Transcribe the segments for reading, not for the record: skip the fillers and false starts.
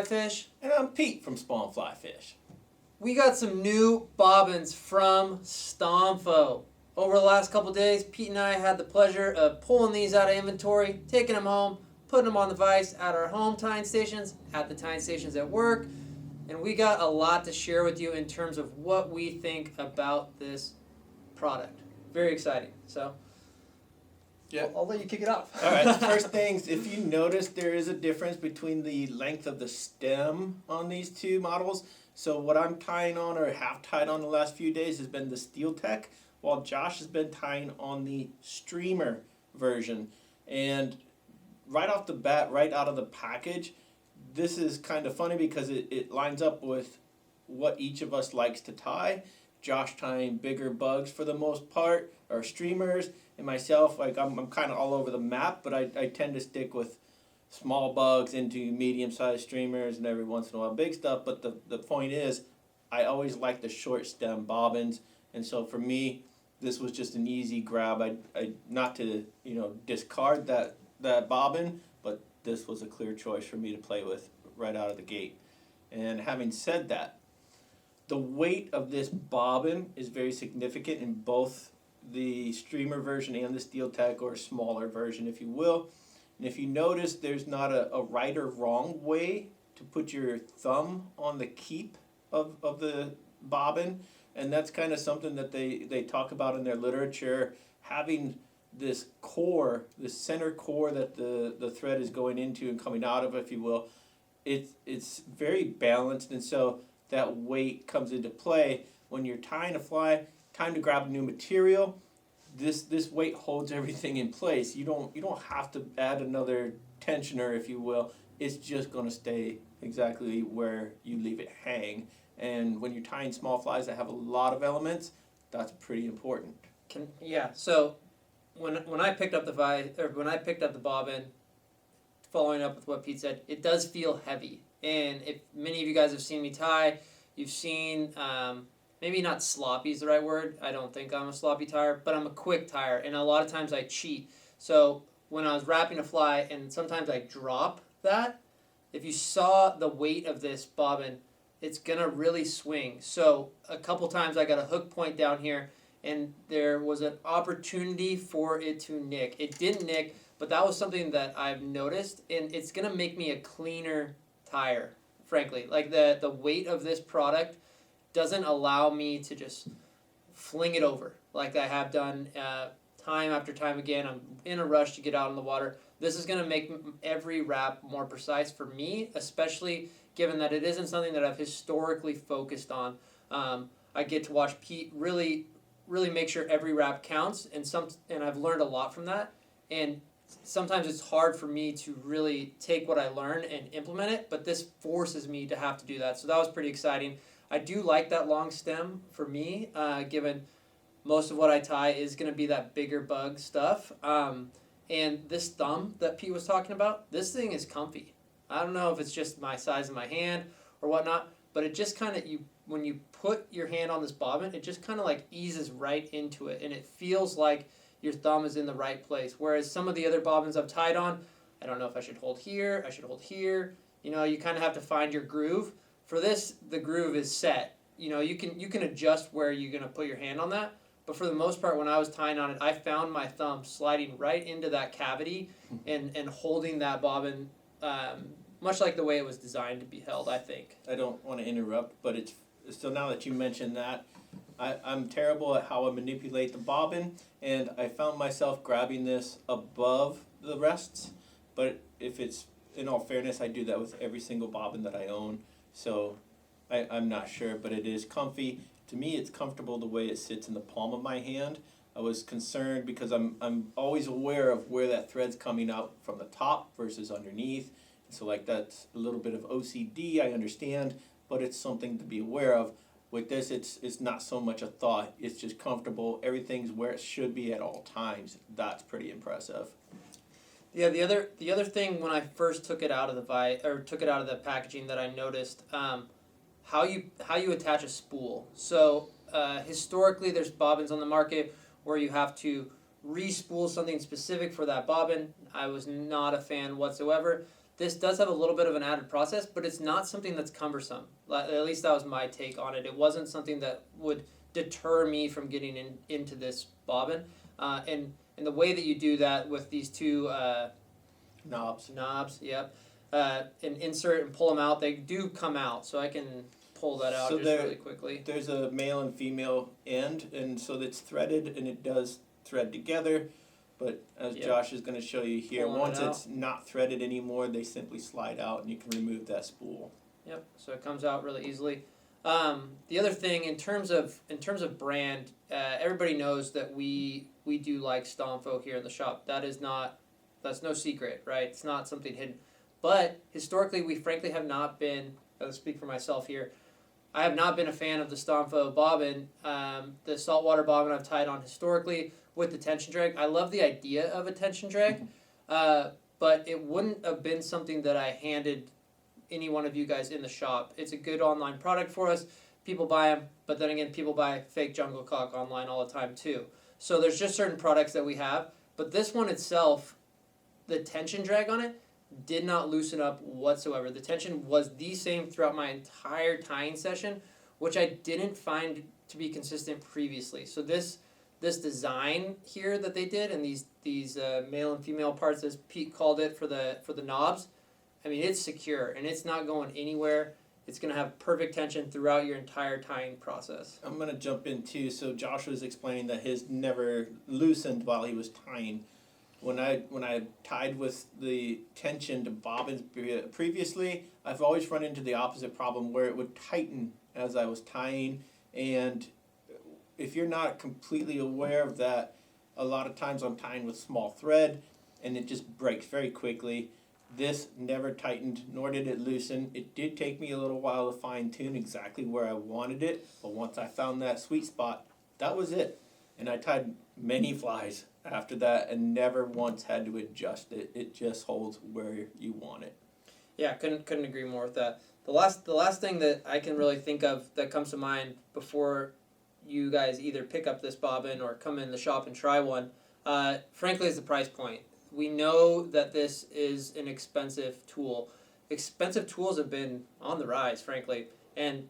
Fish. And I'm Pete from Spawn Fly Fish. We got some new bobbins from Stonfo. Over the last couple days, Pete and I had the pleasure of pulling these out of inventory, taking them home, putting them on the vise at our home tying stations, at the tying stations at work, and we got a lot to share with you in terms of what we think about this product. Very exciting. So, yeah, I'll let you kick it off. All right, first things, if you notice, there is a difference between the length of the stem on these two models. So what I'm tying on or have tied on the last few days has been the Steeltech, while Josh has been tying on the streamer version. And right off the bat, right out of the package, this is kind of funny because it lines up with what each of us likes to tie. Josh tying bigger bugs for the most part, or streamers, and myself, like I'm kind of all over the map, but I tend to stick with small bugs into medium-sized streamers and every once in a while big stuff. But the point is, I always like the short stem bobbins, and so for me, this was just an easy grab. I not to discard that bobbin, but this was a clear choice for me to play with right out of the gate. And having said that, the weight of this bobbin is very significant in both the streamer version and the Steeltech, or smaller version, if you will. And if you notice, there's not a right or wrong way to put your thumb on the keep of the bobbin. And that's kind of something that they talk about in their literature, having this core, this center core that the thread is going into and coming out of, if you will. It's very balanced, and so that weight comes into play when you're tying a fly. Time to grab a new material. This weight holds everything in place. You don't have to add another tensioner, if you will. It's just going to stay exactly where you leave it hang. And when you're tying small flies that have a lot of elements, that's pretty important. So when I picked up the bobbin, following up with what Pete said, it does feel heavy. And if many of you guys have seen me tie, you've seen, maybe not sloppy is the right word. I don't think I'm a sloppy tire, but I'm a quick tire, and a lot of times I cheat. So when I was wrapping a fly, and sometimes I drop that, if you saw the weight of this bobbin, it's going to really swing. So a couple times I got a hook point down here, and there was an opportunity for it to nick. It didn't nick, but that was something that I've noticed, and it's going to make me a cleaner tire, frankly. Like the weight of this product doesn't allow me to just fling it over like I have done time after time again. I'm in a rush to get out on the water. This is going to make every wrap more precise for me, especially given that it isn't something that I've historically focused on. I get to watch Pete really make sure every wrap counts, and I've learned a lot from that. And sometimes it's hard for me to really take what I learn and implement it, but this forces me to have to do that. So that was pretty exciting. I do like that long stem for me, given most of what I tie is going to be that bigger bug stuff. And this thumb that Pete was talking about, this thing is comfy. I don't know if it's just my size of my hand or whatnot, but it just kind of, when you put your hand on this bobbin, it just kind of like eases right into it, and it feels like your thumb is in the right place. Whereas some of the other bobbins I've tied on, I don't know if I should hold here, I should hold here. You kind of have to find your groove. For this, the groove is set. You can adjust where you're going to put your hand on that. But for the most part, when I was tying on it, I found my thumb sliding right into that cavity and holding that bobbin, much like the way it was designed to be held, I think. I don't want to interrupt, but it's so now that you mentioned that, I'm terrible at how I manipulate the bobbin, and I found myself grabbing this above the rests. But if it's, in all fairness, I do that with every single bobbin that I own. So I'm not sure, but it is comfy. To me, it's comfortable the way it sits in the palm of my hand. I was concerned because I'm always aware of where that thread's coming out from the top versus underneath. So that's a little bit of OCD, I understand, but it's something to be aware of. With this, it's not so much a thought. It's just comfortable. Everything's where it should be at all times. That's pretty impressive. Yeah, the other thing when I first took it out of the packaging that I noticed, how you attach a spool. So historically, there's bobbins on the market where you have to re-spool something specific for that bobbin. I was not a fan whatsoever. this does have a little bit of an added process, but it's not something that's cumbersome. At least that was my take on it. It wasn't something that would deter me from getting into this bobbin. And the way that you do that with these two knobs, yep, and insert and pull them out, they do come out, so I can pull that out really quickly. There's a male and female end, and so it's threaded, and it does thread together. But as Josh is going to show you here, once it's not threaded anymore, they simply slide out, and you can remove that spool. Yep. So it comes out really easily. The other thing, in terms of brand, everybody knows that we do like Stonfo here in the shop. That's no secret, right? It's not something hidden. But historically, we frankly have not been. I'll speak for myself here. I have not been a fan of the Stonfo bobbin, the saltwater bobbin I've tied on historically with the tension drag. I love the idea of a tension drag, but it wouldn't have been something that I handed any one of you guys in the shop. It's a good online product for us. People buy them, but then again, people buy fake jungle cock online all the time too. So there's just certain products that we have, but this one itself, the tension drag on it did not loosen up whatsoever. The tension was the same throughout my entire tying session, which I didn't find to be consistent previously. So this design here that they did, and these male and female parts, as Pete called it, for the knobs, I mean, it's secure and it's not going anywhere. It's going to have perfect tension throughout your entire tying process. I'm going to jump in too. So Josh was explaining that his never loosened while he was tying. When I tied with the tension to bobbins previously, I've always run into the opposite problem where it would tighten as I was tying. And if you're not completely aware of that, a lot of times I'm tying with small thread and it just breaks very quickly. This never tightened, nor did it loosen. It did take me a little while to fine tune exactly where I wanted it, but once I found that sweet spot, that was it. And I tied many flies after that and never once had to adjust it. It just holds where you want it. Yeah, couldn't agree more with that. The last thing that I can really think of that comes to mind before you guys either pick up this bobbin or come in the shop and try one, frankly, is the price point. We know that this is an expensive tool. Expensive tools have been on the rise, frankly, and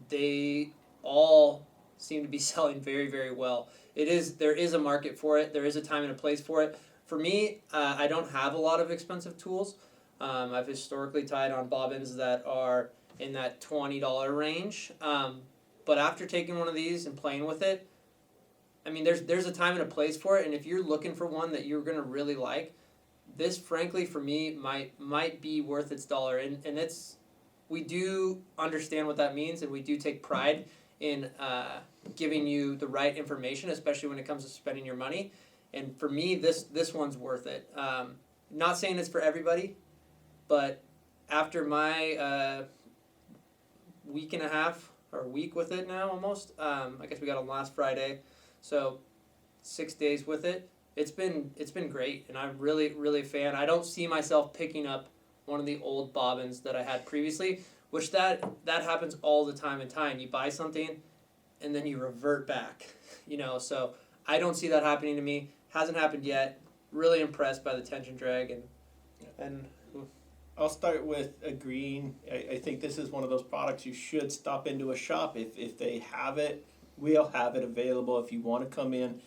they all seem to be selling very, very well. There is a market for it. There is a time and a place for it. For me, I don't have a lot of expensive tools. I've historically tied on bobbins that are in that $20 range. But after taking one of these and playing with it, I mean, there's a time and a place for it, and if you're looking for one that you're gonna really like, this, frankly, for me, might be worth its dollar. And we do understand what that means, and we do take pride in giving you the right information, especially when it comes to spending your money. And for me, this one's worth it. Not saying it's for everybody, but after my week and a half or week with it now, almost, I guess we got on last Friday. So 6 days with it. It's been great, and I'm really a fan. I don't see myself picking up one of the old bobbins that I had previously, which that happens all the time in tying. You buy something, and then you revert back, So I don't see that happening to me. Hasn't happened yet. Really impressed by the tension drag and. I'll start with agreeing. I think this is one of those products you should stop into a shop if they have it. We'll have it available if you want to come in,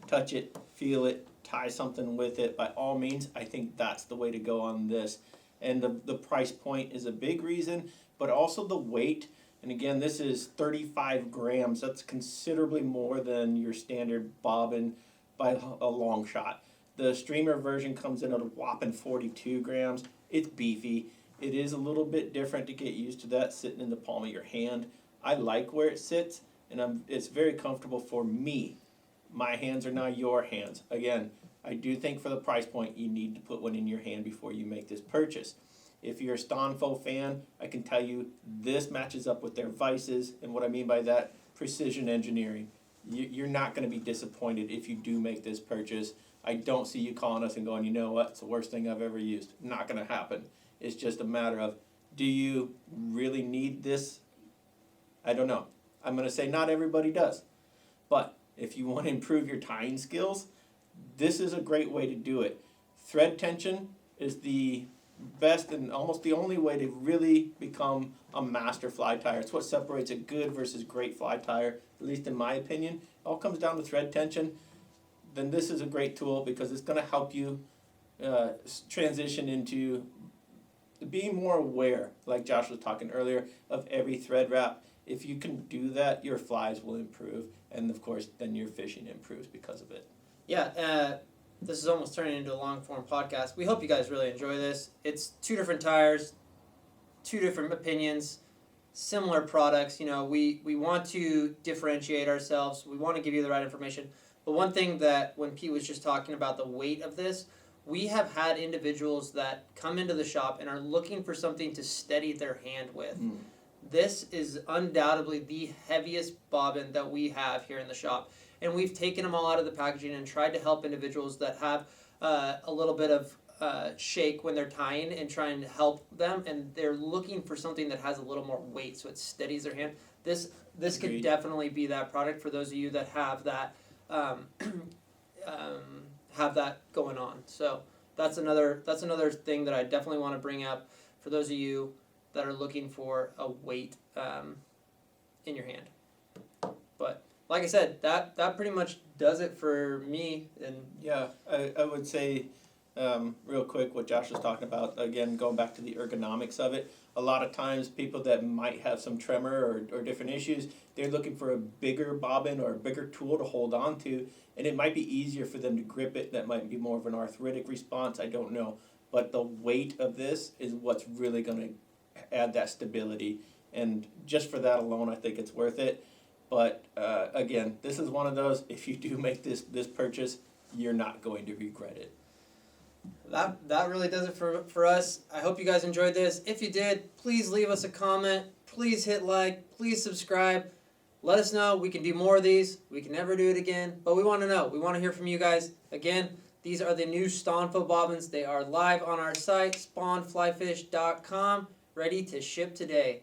touch it, feel it, tie something with it. By all means, I think that's the way to go on this. And the price point is a big reason, but also the weight. And again, this is 35 grams. That's considerably more than your standard bobbin by a long shot. The streamer version comes in at a whopping 42 grams. It's beefy. It is a little bit different to get used to that sitting in the palm of your hand. I like where it sits, and it's very comfortable for me. My hands are now your hands. Again, I do think for the price point, you need to put one in your hand before you make this purchase. If you're a Stonfo fan, I can tell you this matches up with their vices, and what I mean by that, precision engineering. You're not going to be disappointed if you do make this purchase. I don't see you calling us and going, you know what, it's the worst thing I've ever used. Not going to happen. It's just a matter of, do you really need this? I don't know. I'm going to say not everybody does. But if you want to improve your tying skills, this is a great way to do it. Thread tension is the best and almost the only way to really become a master fly tyer. It's what separates a good versus great fly tyer, at least in my opinion. It all comes down to thread tension. Then this is a great tool because it's going to help you transition into being more aware, like Josh was talking earlier, of every thread wrap. If you can do that, your flies will improve, and of course, then your fishing improves because of it. Yeah, this is almost turning into a long-form podcast. We hope you guys really enjoy this. It's 2 different tires, 2 different opinions, similar products. You know, we want to differentiate ourselves. We want to give you the right information. But one thing that when Pete was just talking about the weight of this, we have had individuals that come into the shop and are looking for something to steady their hand with. This is undoubtedly the heaviest bobbin that we have here in the shop. And we've taken them all out of the packaging and tried to help individuals that have a little bit of shake when they're tying and trying to help them. And they're looking for something that has a little more weight so it steadies their hand. This could definitely be that product for those of you that have that going on. So that's another thing that I definitely want to bring up for those of you that are looking for a weight in your hand. But like I said, that pretty much does it for me. And yeah, I would say real quick what Josh was talking about, again, going back to the ergonomics of it. A lot of times people that might have some tremor or different issues, they're looking for a bigger bobbin or a bigger tool to hold on to, and it might be easier for them to grip it. That might be more of an arthritic response, I don't know. But the weight of this is what's really going to add that stability, and just for that alone, I think it's worth it. But again, this is one of those, if you do make this purchase, you're not going to regret it. That really does it for us. I hope you guys enjoyed this. If you did, please leave us a comment. Please hit like. Please subscribe. Let us know. We can do more of these. We can never do it again. But we want to know. We want to hear from you guys. Again, these are the new Stonfo bobbins. They are live on our site, spawnflyfish.com, ready to ship today.